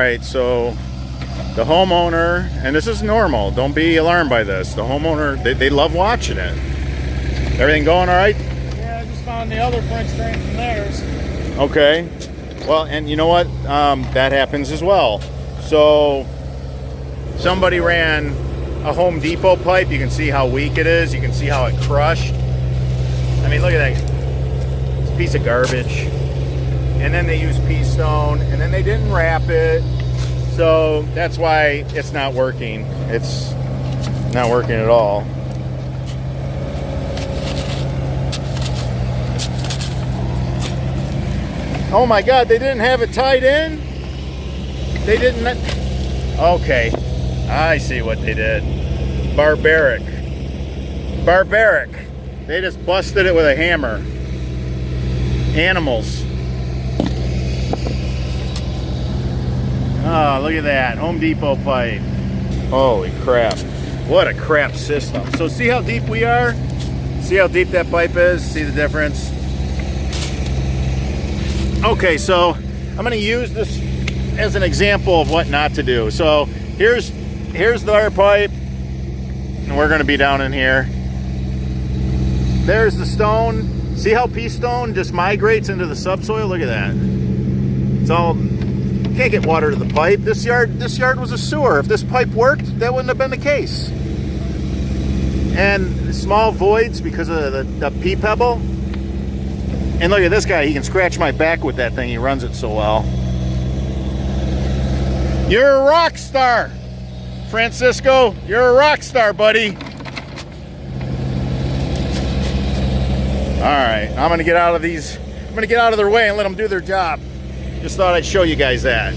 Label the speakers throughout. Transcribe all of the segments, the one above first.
Speaker 1: right, so the homeowner, and this is normal, don't be alarmed by this. The homeowner, they love watching it. Everything going all right?
Speaker 2: Yeah, I just found the other French drain from theirs.
Speaker 1: Okay. Well, and you know what? That happens as well. So somebody ran a Home Depot pipe. You can see how weak it is. You can see how it crushed. I mean, look at that. It's a piece of garbage. And then they used pea stone, and then they didn't wrap it. So that's why it's not working. It's not working at all. Oh my God, they didn't have it tied in? They didn't. Okay, I see what they did. Barbaric. Barbaric. They just busted it with a hammer. Animals. Oh, look at that. Home Depot pipe. Holy crap. What a crap system. So see how deep we are? See how deep that pipe is? See the difference? Okay, so I'm going to use this as an example of what not to do. So here's our pipe, and we're going to be down in here. There's the stone. See how pea stone just migrates into the subsoil? Look at that. It's all, can't get water to the pipe. This yard was a sewer. If this pipe worked, that wouldn't have been the case. And small voids because of the pea pebble. And look at this guy, he can scratch my back with that thing. He runs it so well. You're a rock star, Francisco. You're a rock star, buddy. All right, I'm gonna get out of these. I'm gonna get out of their way and let them do their job. Just thought I'd show you guys that.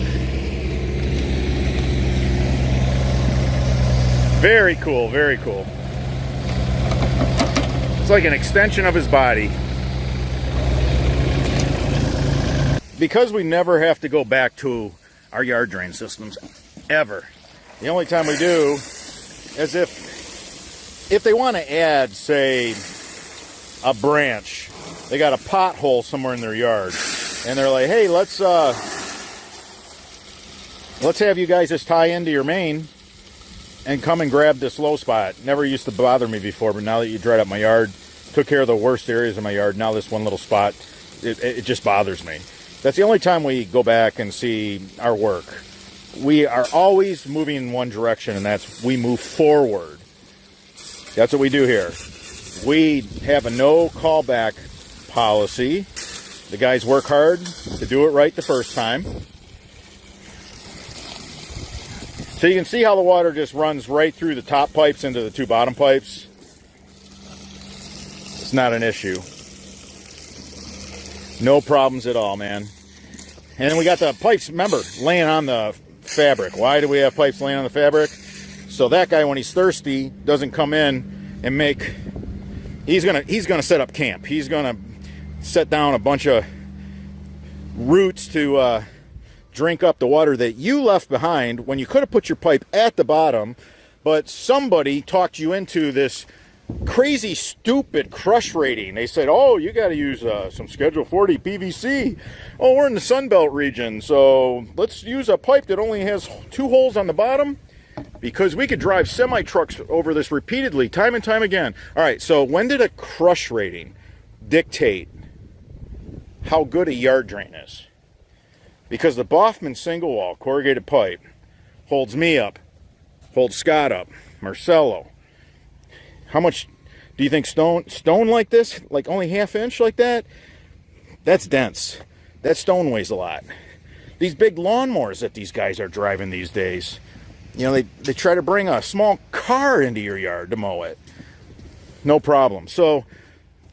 Speaker 1: Very cool, very cool. It's like an extension of his body. Because we never have to go back to our yard drain systems, ever. The only time we do is if they want to add, say, a branch. They got a pothole somewhere in their yard, and they're like, hey, let's have you guys just tie into your main and come and grab this low spot. Never used to bother me before, but now that you dried up my yard, took care of the worst areas of my yard, now this one little spot, it just bothers me. That's the only time we go back and see our work. We are always moving in one direction, and that's we move forward. That's what we do here. We have a no callback policy. The guys work hard to do it right the first time. So you can see how the water just runs right through the top pipes into the two bottom pipes. It's not an issue. No problems at all, man. And then we got the pipes, remember, laying on the fabric. Why do we have pipes laying on the fabric? So that guy, when he's thirsty, doesn't come in and make... He's gonna set up camp. He's gonna set down a bunch of roots to drink up the water that you left behind when you could have put your pipe at the bottom, but somebody talked you into this crazy, stupid crush rating. They said, oh, you got to use some Schedule 40 PVC. Oh, we're in the Sunbelt region, so let's use a pipe that only has 2 holes on the bottom because we could drive semi-trucks over this repeatedly, time and time again. All right, so when did a crush rating dictate how good a yard drain is? Because the Baughman single wall corrugated pipe holds me up, holds Scott up, Marcelo. How much do you think stone like this, like only 1/2 inch like that? That's dense. That stone weighs a lot. These big lawnmowers that these guys are driving these days, you know, they try to bring a small car into your yard to mow it. No problem. So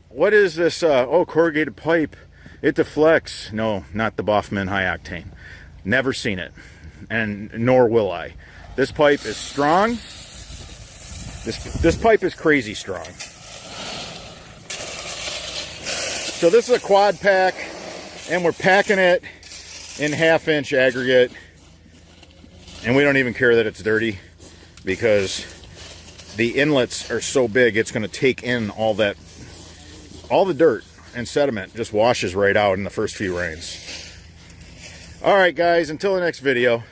Speaker 1: what is this? Oh, corrugated pipe. It deflects. No, not the Baughman high octane. Never seen it, and nor will I. This pipe is strong. This pipe is crazy strong. So this is a quad pack, and we're packing it in 1/2 inch aggregate, and we don't even care that it's dirty because the inlets are so big it's going to take in all the dirt and sediment. Just washes right out in the first few rains. All right, guys, until the next video.